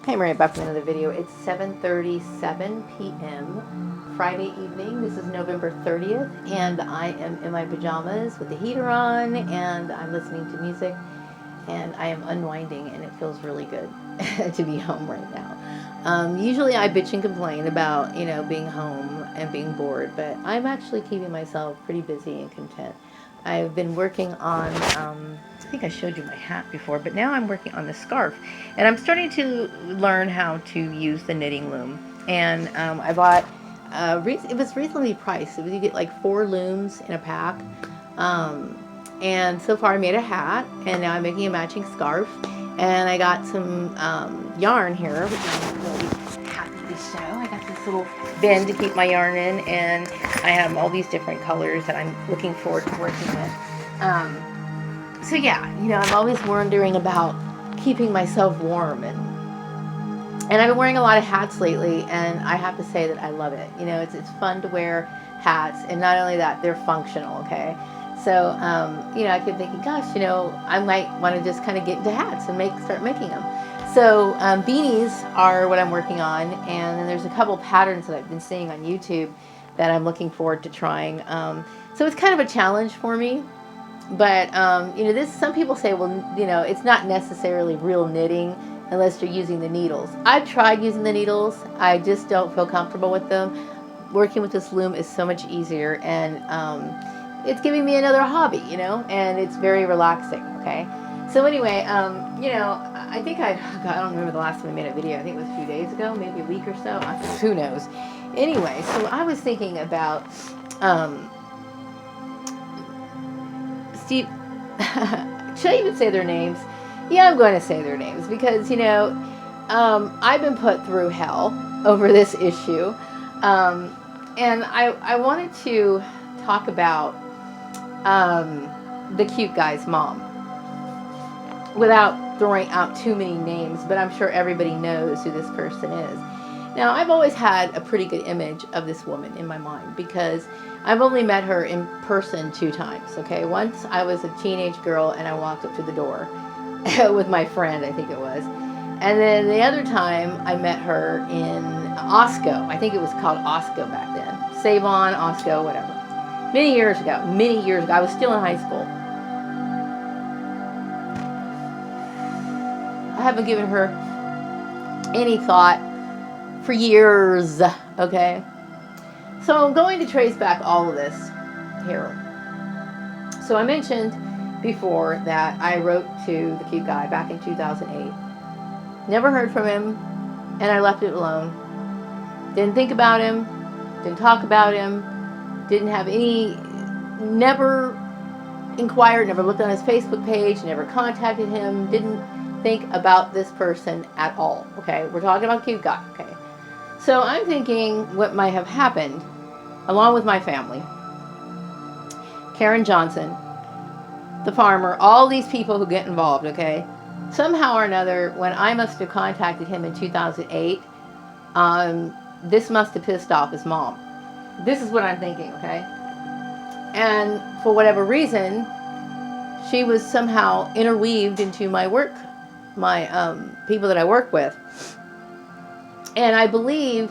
Hey, Maria, back with another video. It's 7:37 p.m. Friday evening. This is November 30th, and I am in my pajamas with the heater on, and I'm listening to music, and I am unwinding, and it feels really good to be home right now. Usually I bitch and complain about, being home and being bored, but I'm actually keeping myself pretty busy and content. I've been working on, I think I showed you my hat before, but now I'm working on the scarf. And I'm starting to learn how to use the knitting loom. And I bought, it was reasonably priced. You get like 4 looms in a pack. And so far I made a hat, and now I'm making a matching scarf. And I got some yarn here, which I'm really happy to show. I got this little bin to keep my yarn in, and I have all these different colors that I'm looking forward to working with. So yeah, I'm always wondering about keeping myself warm, and I've been wearing a lot of hats lately, and I have to say that I love it. It's fun to wear hats, and not only that, they're functional. Okay. So, I kept thinking, gosh, I might want to just kind of get into hats and start making them. So, beanies are what I'm working on, and then there's a couple patterns that I've been seeing on YouTube that I'm looking forward to trying. So it's kind of a challenge for me, but, some people say, well, it's not necessarily real knitting unless you're using the needles. I've tried using the needles. I just don't feel comfortable with them. Working with this loom is so much easier, and, it's giving me another hobby, and it's very relaxing. Okay. So anyway, I think I don't remember the last time I made a video. I think it was a few days ago, maybe a week or so. Who knows? Anyway, so I was thinking about, Steve, should I even say their names? Yeah, I'm going to say their names because, I've been put through hell over this issue. And I wanted to talk about the cute guy's mom without throwing out too many names, but I'm sure everybody knows who this person is. Now, I've always had a pretty good image of this woman in my mind because I've only met her in person 2 times, okay? Once I was a teenage girl and I walked up to the door with my friend, I think it was. And then the other time I met her in Osco. I think it was called Osco back then. Save-On, Osco, whatever. Many years ago. I was still in high school. I haven't given her any thought for years, okay? So I'm going to trace back all of this here. So I mentioned before that I wrote to the cute guy back in 2008. Never heard from him, and I left it alone. Didn't think about him, didn't talk about him, didn't have never inquired, never looked on his Facebook page, never contacted him, didn't think about this person at all, okay? We're talking about cute guy, okay? So I'm thinking what might have happened, along with my family, Karen Johnson, the farmer, all these people who get involved, okay? Somehow or another, when I must have contacted him in 2008, this must have pissed off his mom. This is what I'm thinking, okay? And for whatever reason, she was somehow interweaved into my work, my people that I work with. And I believe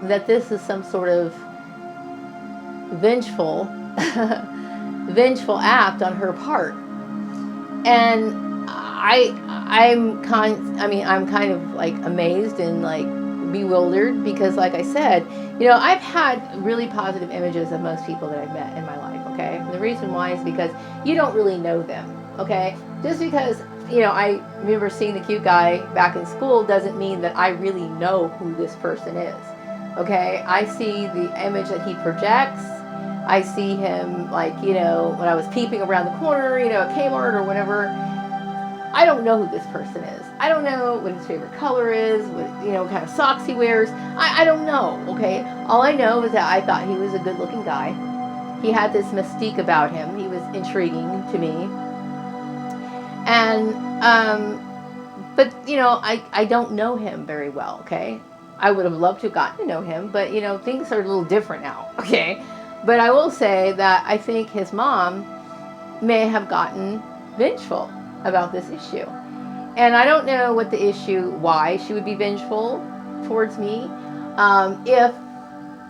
that this is some sort of vengeful act on her part. And I'm kind of like amazed and like bewildered because, like I said, I've had really positive images of most people that I've met in my life, okay? And the reason why is because you don't really know them, okay? Just because, I remember seeing the cute guy back in school doesn't mean that I really know who this person is, okay? I see the image that he projects. I see him, like, when I was peeping around the corner, at Kmart or whatever. I don't know who this person is. I don't know what his favorite color is, what kind of socks he wears. I don't know, okay? All I know is that I thought he was a good-looking guy. He had this mystique about him. He was intriguing to me. And, but, I don't know him very well, okay? I would have loved to have gotten to know him, but, things are a little different now, okay? But I will say that I think his mom may have gotten vengeful about this issue. And I don't know what the issue, why she would be vengeful towards me.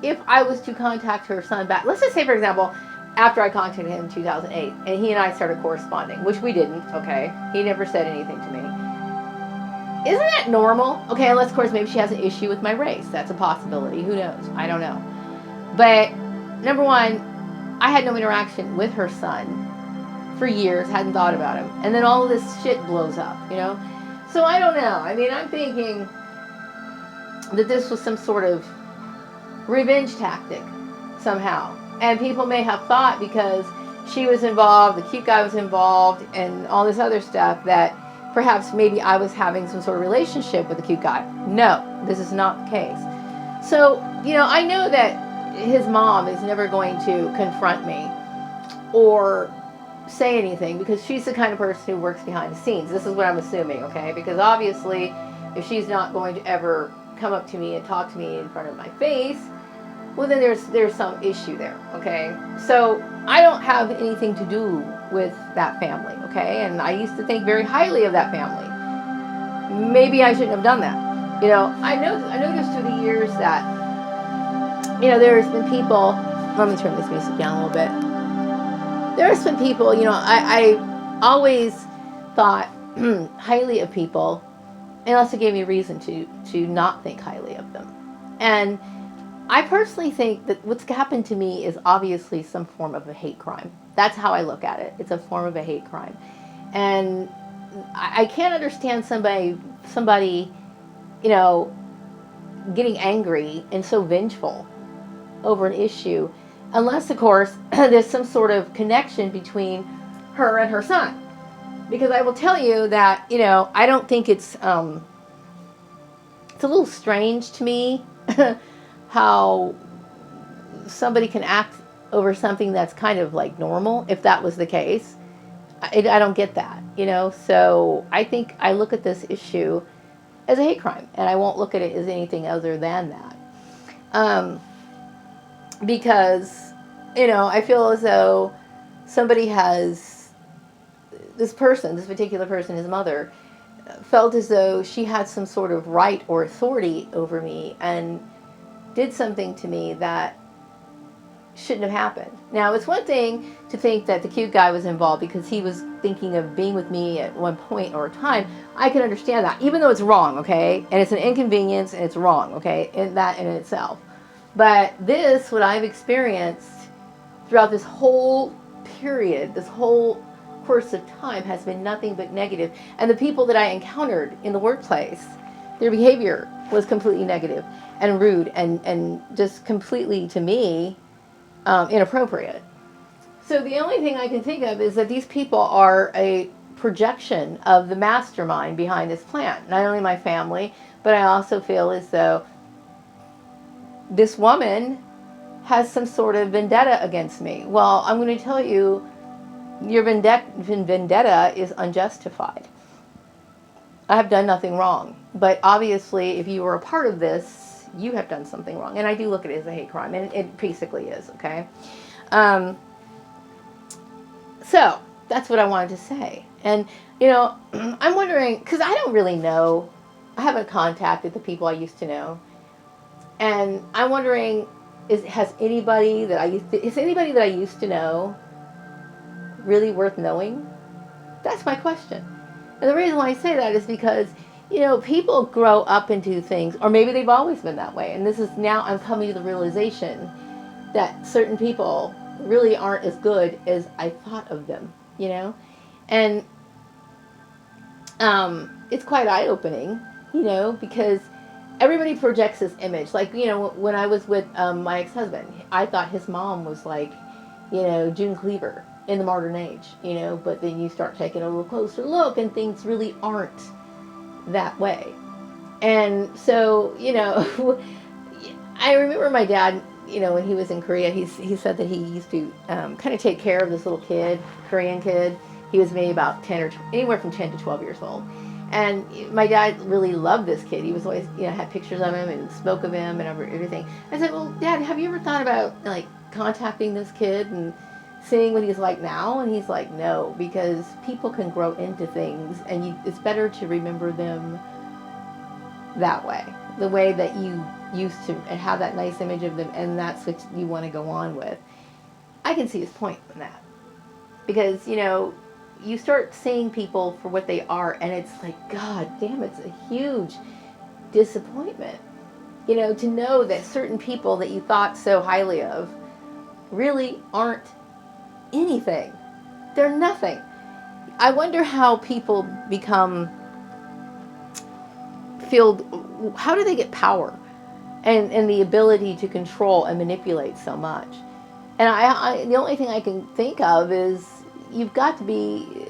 If I was to contact her son back, let's just say, for example, after I contacted him in 2008, and he and I started corresponding, which we didn't, okay? He never said anything to me. Isn't that normal? Okay, unless, of course, maybe she has an issue with my race. That's a possibility. Who knows? I don't know. But, number one, I had no interaction with her son for years, hadn't thought about him. And then all of this shit blows up, you know? So I don't know. I mean, I'm thinking that this was some sort of revenge tactic somehow. And people may have thought because she was involved, the cute guy was involved, and all this other stuff, that perhaps maybe I was having some sort of relationship with the cute guy. No, this is not the case. So, you know, I know that his mom is never going to confront me or say anything, because she's the kind of person who works behind the scenes. This is what I'm assuming, okay? Because obviously, if she's not going to ever come up to me and talk to me in front of my face, well, then there's some issue there, okay? So I don't have anything to do with that family, okay? And I used to think very highly of that family. Maybe I shouldn't have done that. You know, I noticed through the years that, you know, there's been people. Let me turn this music down a little bit. There's been people, you know, I always thought highly of people, unless it gave me reason to not think highly of them. And I personally think that what's happened to me is obviously some form of a hate crime. That's how I look at it. It's a form of a hate crime. And I can't understand somebody, you know, getting angry and so vengeful over an issue, unless, of course, there's some sort of connection between her and her son. Because I will tell you that, you know, I don't think it's a little strange to me how somebody can act over something that's kind of like normal, if that was the case. I don't get that, you know. So I think I look at this issue as a hate crime, and I won't look at it as anything other than that. Because, you know, I feel as though somebody has, this particular person, his mother, felt as though she had some sort of right or authority over me and did something to me that shouldn't have happened. Now, it's one thing to think that the cute guy was involved because he was thinking of being with me at one point or time. I can understand that, even though it's wrong, okay? And it's an inconvenience and it's wrong, okay? And that in itself. But this, what I've experienced throughout this whole period, this whole course of time, has been nothing but negative. And the people that I encountered in the workplace, their behavior was completely negative and rude and just completely, to me, inappropriate. So the only thing I can think of is that these people are a projection of the mastermind behind this plan. Not only my family, but I also feel as though this woman has some sort of vendetta against me. Well, I'm going to tell you, your vendetta is unjustified. I have done nothing wrong. But obviously, if you were a part of this, you have done something wrong. And I do look at it as a hate crime, and it basically is, okay? So, that's what I wanted to say. And, you know, I'm wondering, because I don't really know, I haven't contacted the people I used to know. And I'm wondering, is anybody that I used to know really worth knowing? That's my question. And the reason why I say that is because, you know, people grow up into things, or maybe they've always been that way. And this is now I'm coming to the realization that certain people really aren't as good as I thought of them, you know? And it's quite eye-opening, you know, because everybody projects this image. Like, you know, when I was with my ex-husband, I thought his mom was like, you know, June Cleaver in the modern age, you know, but then you start taking a little closer look and things really aren't that way. And so, you know, I remember my dad, you know, when he was in Korea, he said that he used to kind of take care of this little kid, Korean kid. He was maybe about 10 or anywhere from 10 to 12 years old. And my dad really loved this kid. He was always, you know, had pictures of him and spoke of him and everything. I said, well, Dad, have you ever thought about, like, contacting this kid and seeing what he's like now, and he's like, no, because people can grow into things, and it's better to remember them that way, the way that you used to, and have that nice image of them, and that's what you want to go on with. I can see his point in that, because you start seeing people for what they are, and it's like, God damn, it's a huge disappointment, to know that certain people that you thought so highly of really aren't anything. They're nothing. I wonder how people how do they get power and the ability to control and manipulate so much? And I the only thing I can think of is you've got to be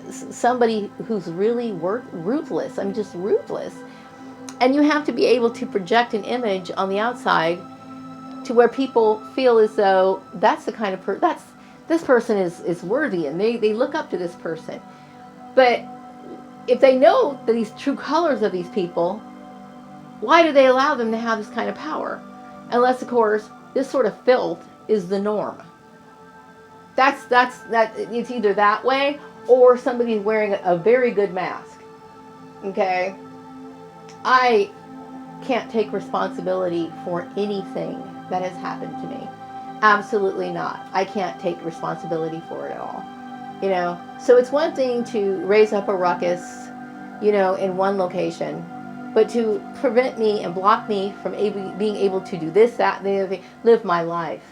somebody who's really ruthless. I mean, just ruthless. And you have to be able to project an image on the outside to where people feel as though that's the kind of this person is worthy, and they look up to this person. But if they know these true colors of these people, why do they allow them to have this kind of power? Unless, of course, this sort of filth is the norm. That's it's either that way, or somebody's wearing a very good mask. Okay? I can't take responsibility for anything that has happened to me. Absolutely not. I can't take responsibility for it at all. So it's one thing to raise up a ruckus, in one location, but to prevent me and block me from being able to do this, that, and the other thing, live my life,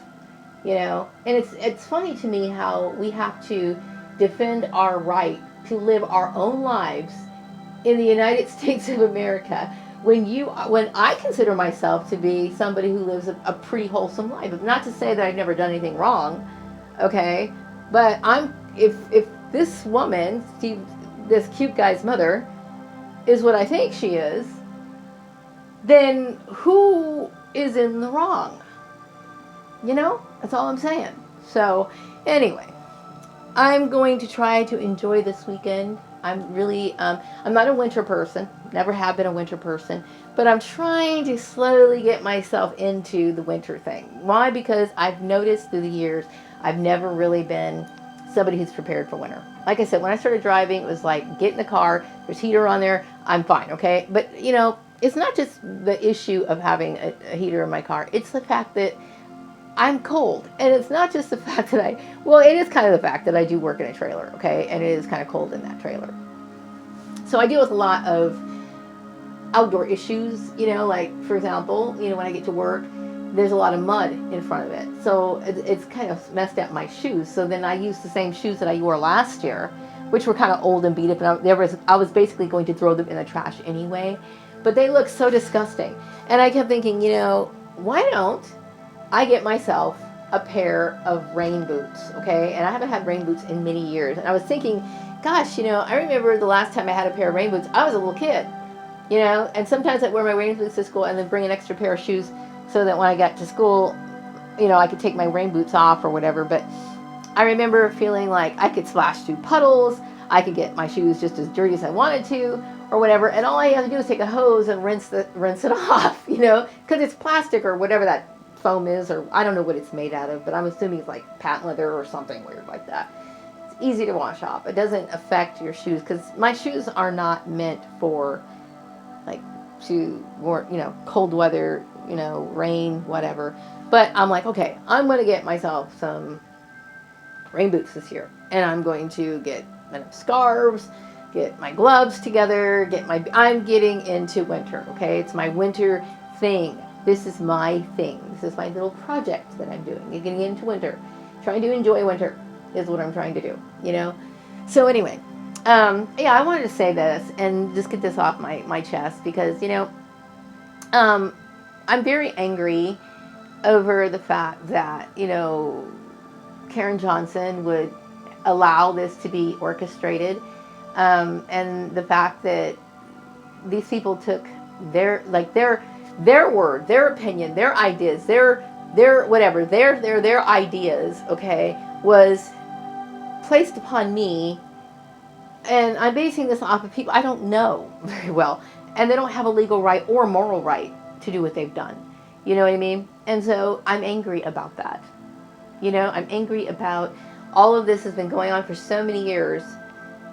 And it's funny to me how we have to defend our right to live our own lives in the United States of America, when I consider myself to be somebody who lives a pretty wholesome life. Not to say that I've never done anything wrong, okay? But if this woman, this cute guy's mother, is what I think she is, then who is in the wrong? That's all I'm saying. So anyway, I'm going to try to enjoy this weekend. I'm really, I'm not a winter person, never have been a winter person, but I'm trying to slowly get myself into the winter thing. Why? Because I've noticed through the years, I've never really been somebody who's prepared for winter. Like I said, when I started driving, it was like, get in the car, there's heater on there, I'm fine, okay? But, it's not just the issue of having a heater in my car, it's the fact that I'm cold. And it's not just the fact that it is kind of the fact that I do work in a trailer, okay? And it is kind of cold in that trailer. So I deal with a lot of outdoor issues, like, for example, when I get to work, there's a lot of mud in front of it. So it's kind of messed up my shoes. So then I use the same shoes that I wore last year, which were kind of old and beat up. And I was basically going to throw them in the trash anyway. But they look so disgusting. And I kept thinking, why don't I get myself a pair of rain boots, okay? And I haven't had rain boots in many years. And I was thinking, gosh, I remember the last time I had a pair of rain boots, I was a little kid, And sometimes I'd wear my rain boots to school and then bring an extra pair of shoes so that when I got to school, I could take my rain boots off or whatever. But I remember feeling like I could splash through puddles, I could get my shoes just as dirty as I wanted to, or whatever. And all I have to do is take a hose and rinse it off, because it's plastic or whatever that foam is, or I don't know what it's made out of, but I'm assuming it's like patent leather or something weird like that. It's easy to wash off. It doesn't affect your shoes, because my shoes are not meant for cold weather, rain, whatever. But I'm like, okay, I'm going to get myself some rain boots this year, and I'm going to get enough scarves, get my gloves together, I'm getting into winter, okay? It's my winter thing. This is my thing. This is my little project that I'm doing. You're getting into winter. Trying to enjoy winter is what I'm trying to do, So anyway, I wanted to say this and just get this off my chest because, I'm very angry over the fact that, Karen Johnson would allow this to be orchestrated, and the fact that these people took their word, their opinion, their ideas, their whatever, their ideas, okay, was placed upon me, and I'm basing this off of people I don't know very well, and they don't have a legal right or moral right to do what they've done. You know what I mean? And so I'm angry about that. I'm angry about all of this has been going on for so many years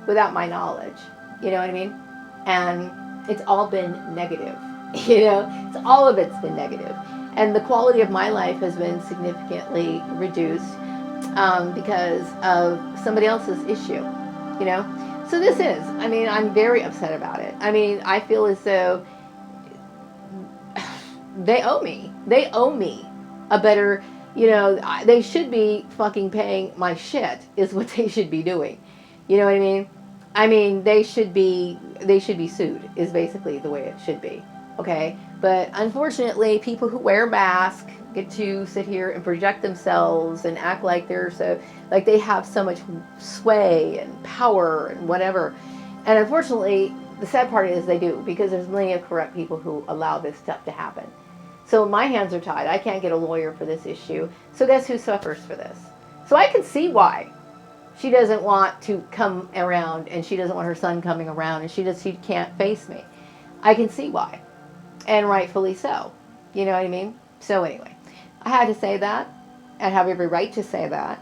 without my knowledge. You know what I mean? And it's all been negative. You know, it's all of it's been negative. And the quality of my life has been significantly reduced because of somebody else's issue, you know? So this is, I mean, I'm very upset about it. I mean, I feel as though they owe me. They owe me a better, you know, they should be fucking paying my shit is what they should be doing. You know what I mean? I mean, they should be sued is basically the way it should be. Okay? But unfortunately, people who wear masks get to sit here and project themselves and act like they're so, like they have so much sway and power and whatever. And unfortunately, the sad part is they do, because there's plenty of corrupt people who allow this stuff to happen. So my hands are tied. I can't get a lawyer for this issue. So guess who suffers for this? So I can see why she doesn't want to come around, and she doesn't want her son coming around, and she can't face me. I can see why. And rightfully so. You know what I mean? So anyway, I had to say that. I have every right to say that.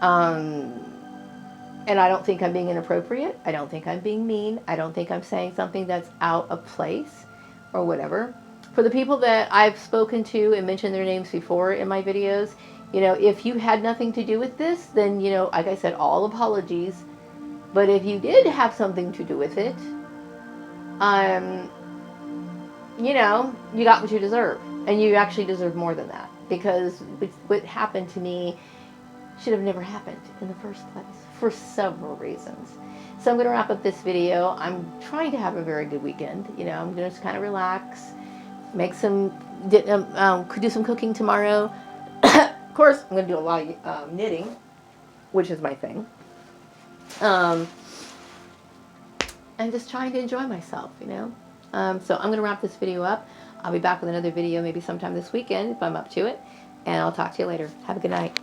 And I don't think I'm being inappropriate. I don't think I'm being mean. I don't think I'm saying something that's out of place or whatever. For the people that I've spoken to and mentioned their names before in my videos, you know, if you had nothing to do with this, then, you know, like I said, all apologies. But if you did have something to do with it, you know, you got what you deserve. And you actually deserve more than that. Because what happened to me should have never happened in the first place for several reasons. So I'm going to wrap up this video. I'm trying to have a very good weekend. You know, I'm going to just kind of relax, make some, could do some cooking tomorrow. Of course, I'm going to do a lot of knitting, which is my thing. And just trying to enjoy myself, you know. So I'm going to wrap this video up. I'll be back with another video maybe sometime this weekend if I'm up to it. And I'll talk to you later. Have a good night.